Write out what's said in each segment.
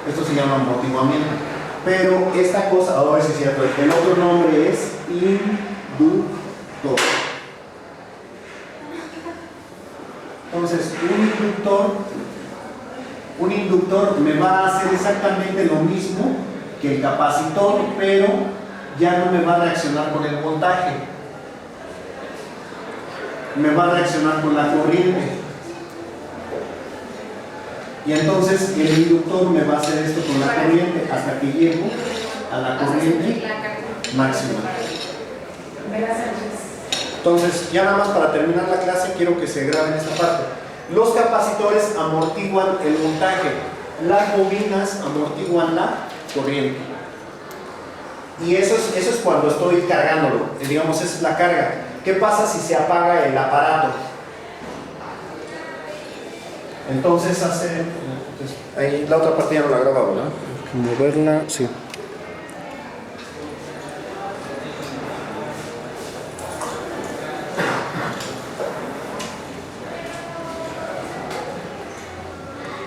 Esto se llama amortiguamiento. Pero esta cosa, ahora sí es cierto, el otro nombre es inductor. Entonces, un inductor me va a hacer exactamente lo mismo que el capacitor, pero ya no me va a reaccionar con el voltaje. Me va a reaccionar con la corriente. Y entonces el inductor me va a hacer esto con la corriente hasta que llego a la corriente máxima. Entonces, ya nada más para terminar la clase, quiero que se graben esta parte. Los capacitores amortiguan el voltaje, las bobinas amortiguan la corriente. Y eso es cuando estoy cargándolo, digamos, es la carga. ¿Qué pasa si se apaga el aparato? Entonces ahí la otra parte ya no la graba, ¿verdad? Moverla, sí.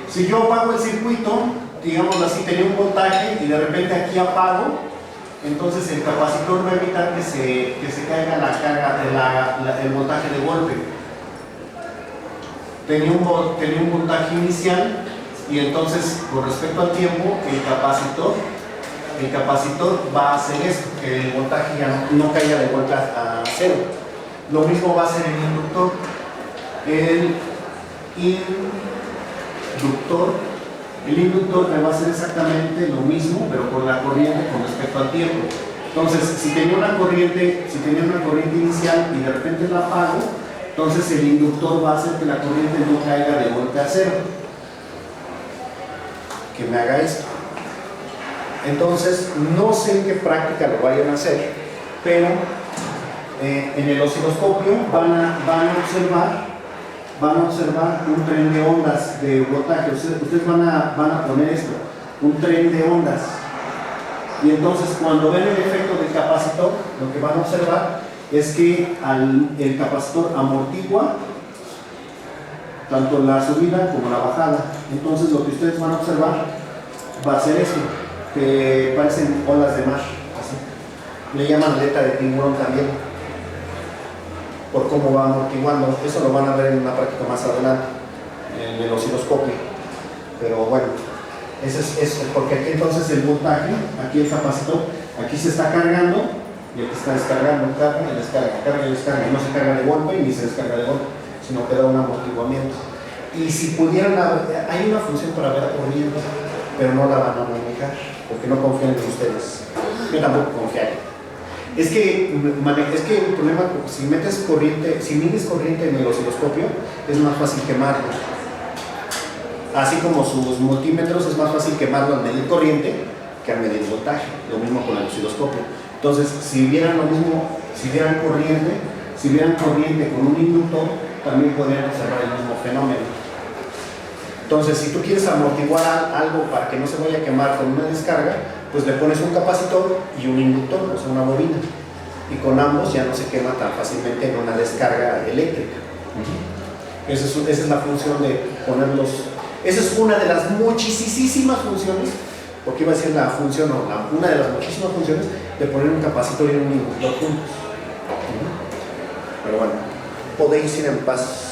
Si yo apago el circuito, digámoslo así, tenía un voltaje y de repente aquí apago, entonces el capacitor va a evitar que se caiga la carga, el voltaje de golpe. Tenía un voltaje inicial y entonces con respecto al tiempo el capacitor va a hacer esto, que el voltaje ya no caiga de vuelta a cero. Lo mismo va a hacer el inductor. El inductor me va a hacer exactamente lo mismo, pero con la corriente con respecto al tiempo. Entonces, si tenía una corriente inicial y de repente la apago, entonces el inductor va a hacer que la corriente no caiga de golpe a cero. Que me haga esto. Entonces, no sé en qué práctica lo vayan a hacer, pero en el osciloscopio van a observar un tren de ondas de voltaje. Ustedes van a poner esto, un tren de ondas. Y entonces, cuando ven el efecto del capacitor, lo que van a observar es que el capacitor amortigua tanto la subida como la bajada. Entonces, lo que ustedes van a observar va a ser esto, que parecen olas de mar, así. Le llaman aleta de tiburón también, por cómo va amortiguando. Eso lo van a ver en una práctica más adelante, en el osciloscopio. Pero bueno, eso es porque aquí entonces el voltaje, aquí el capacitor, aquí se está cargando y aquí está descargando, carga y descarga, y no se carga de golpe ni se descarga de golpe, sino que da un amortiguamiento. Y si pudieran, hay una función para ver corriente, pero no la van a manejar porque no confían en ustedes. Yo tampoco confiaría. Es que el problema, si mides corriente en el osciloscopio, es más fácil quemarlo. Así como sus multímetros, es más fácil quemarlo al medir corriente que al medir voltaje. Lo mismo con el osciloscopio. Entonces, si vieran lo mismo, si vieran corriente con un inductor, también podrían observar el mismo fenómeno. Entonces, si tú quieres amortiguar algo para que no se vaya a quemar con una descarga, pues le pones un capacitor y un inductor, o sea, una bobina. Y con ambos ya no se quema tan fácilmente en una descarga eléctrica. Esa es la función de ponerlos. Esa es una de las muchísimas funciones, porque iba a decir la función, una de las muchísimas funciones de poner un capacitor y un inductor juntos. Pero bueno, podéis ir en paz.